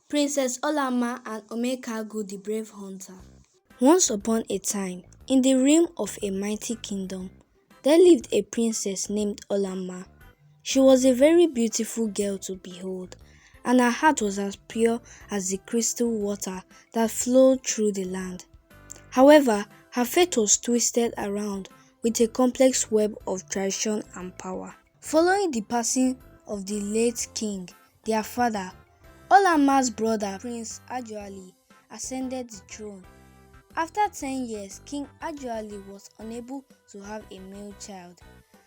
Princess Olamma and Omekagu the Brave Hunter. Once upon a time, in the realm of a mighty kingdom, there lived a princess named Olamma. She was a very beautiful girl to behold, and her heart was as pure as the crystal water that flowed through the land. However, her fate was twisted around with a complex web of tradition and power. Following the passing of the late king, their father, Olamma's brother Prince Ajuali ascended the throne. After 10 years, King Ajuali was unable to have a male child.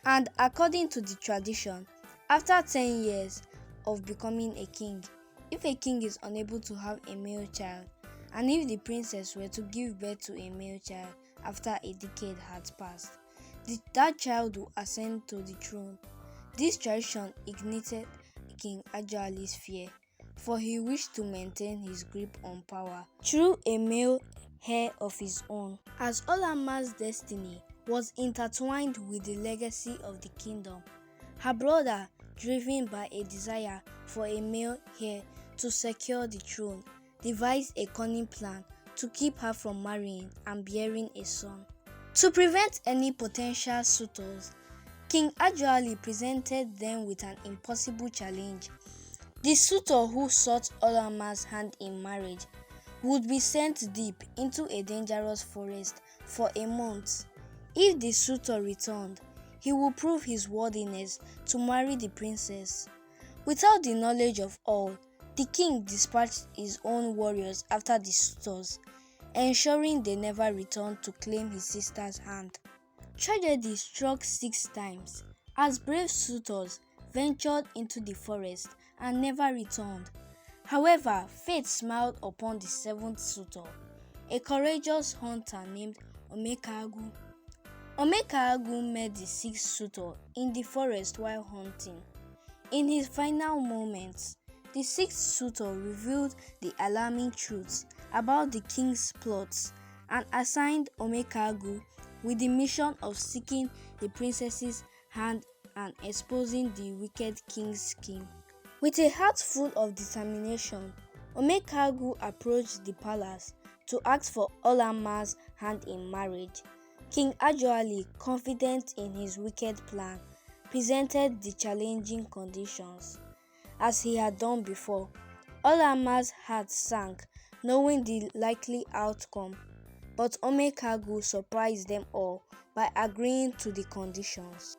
And according to the tradition, after 10 years of becoming a king, if a king is unable to have a male child, and if the princess were to give birth to a male child after a decade had passed, that child will ascend to the throne. This tradition ignited King Ajuali's fear, for he wished to maintain his grip on power through a male heir of his own. As Olamma's destiny was intertwined with the legacy of the kingdom, her brother, driven by a desire for a male heir to secure the throne, devised a cunning plan to keep her from marrying and bearing a son. To prevent any potential suitors, King Ajuali presented them with an impossible challenge. The suitor who sought Olamma's hand in marriage would be sent deep into a dangerous forest for a month. If the suitor returned, he would prove his worthiness to marry the princess. Without the knowledge of all, the king dispatched his own warriors after the suitors, ensuring they never returned to claim his sister's hand. Tragedy struck 6 times, as brave suitors ventured into the forest and never returned. However, fate smiled upon the 7th suitor, a courageous hunter named Omekagu. Omekagu met the 6th suitor in the forest while hunting. In his final moments, the 6th suitor revealed the alarming truths about the king's plots and assigned Omekagu with the mission of seeking the princess's hand and exposing the wicked king's scheme. With a heart full of determination, Omekagu approached the palace to ask for Olamma's hand in marriage. King Ajuali, confident in his wicked plan, presented the challenging conditions. As he had done before, Olamma's heart sank, knowing the likely outcome, but Omekagu surprised them all by agreeing to the conditions.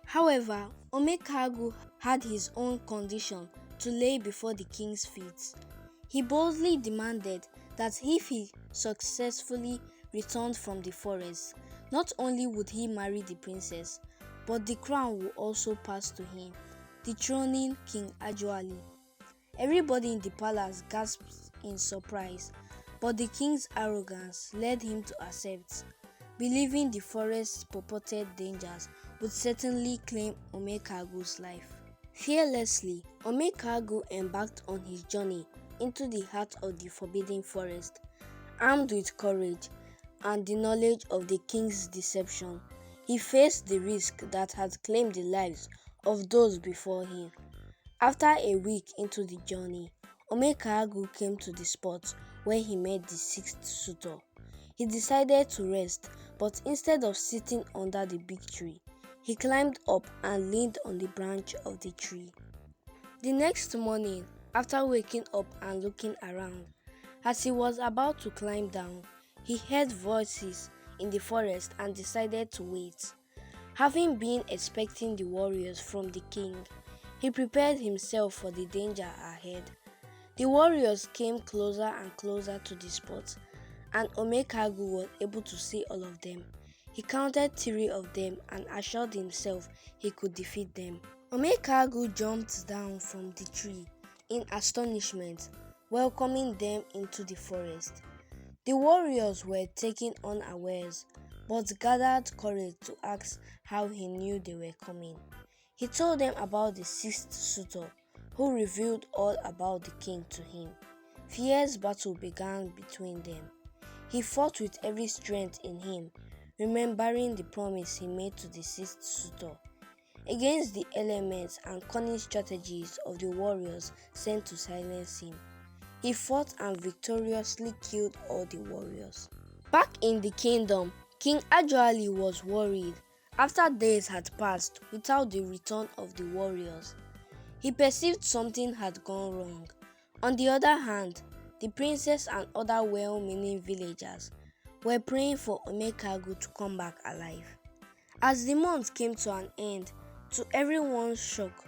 However, Omekagu had his own condition to lay before the king's feet. He boldly demanded that if he successfully returned from the forest, not only would he marry the princess, but the crown would also pass to him, dethroning King Ajuali. Everybody in the palace gasped in surprise, but the king's arrogance led him to accept, believing the forest's purported dangers would certainly claim Omekagu's life. Fearlessly, Omekagu embarked on his journey into the heart of the forbidden forest, armed with courage and the knowledge of the king's deception. He faced the risk that had claimed the lives of those before him. After a week into the journey, Omekagu came to the spot where he met the 6th suitor. He decided to rest, but instead of sitting under the big tree, he climbed up and leaned on the branch of the tree. The next morning, after waking up and looking around, as he was about to climb down, he heard voices in the forest and decided to wait. Having been expecting the warriors from the king, he prepared himself for the danger ahead. The warriors came closer and closer to the spot, and Omekagu was able to see all of them. He counted 3 of them and assured himself he could defeat them. Omekagu jumped down from the tree in astonishment, welcoming them into the forest. The warriors were taken unawares, but gathered courage to ask how he knew they were coming. He told them about the 6th suitor, who revealed all about the king to him. Fierce battle began between them. He fought with every strength in him, remembering the promise he made to the 6th suitor. Against the elements and cunning strategies of the warriors sent to silence him, He fought and victoriously killed all the warriors. Back in the kingdom, King Ajuali was worried after days had passed without the return of the warriors. He perceived something had gone wrong. On the other hand, the princess and other well-meaning villagers were praying for Omekagu to come back alive. As the month came to an end, to everyone's shock,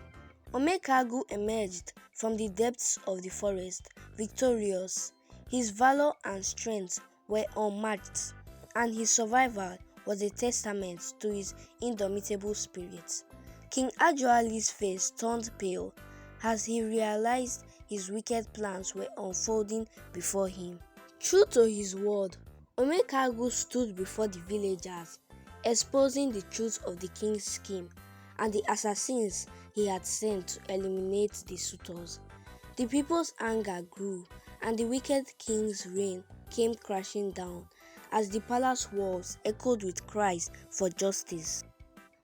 Omekagu emerged from the depths of the forest victorious. His valor and strength were unmatched, and his survival was a testament to his indomitable spirit. King Ajuali's face turned pale as he realized his wicked plans were unfolding before him. True to his word, Omekagu stood before the villagers, exposing the truth of the king's scheme and the assassins he had sent to eliminate the suitors. The people's anger grew, and the wicked king's reign came crashing down as the palace walls echoed with cries for justice.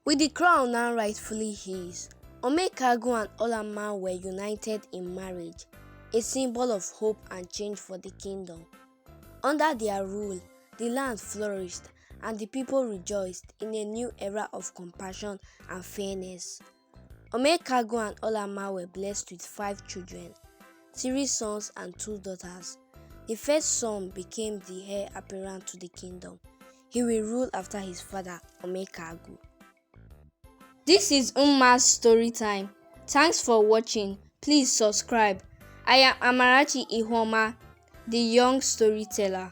With the crown now rightfully his, Omekagu and Olamma were united in marriage, a symbol of hope and change for the kingdom. Under their rule, the land flourished and the people rejoiced in a new era of compassion and fairness. Omekagu and Olamma were blessed with 5 children, 3 sons and 2 daughters. The first son became the heir apparent to the kingdom. He will rule after his father, Omekagu. This is Umma's story time. Thanks for watching. Please subscribe. I am Amarachi Ihoma, the young storyteller.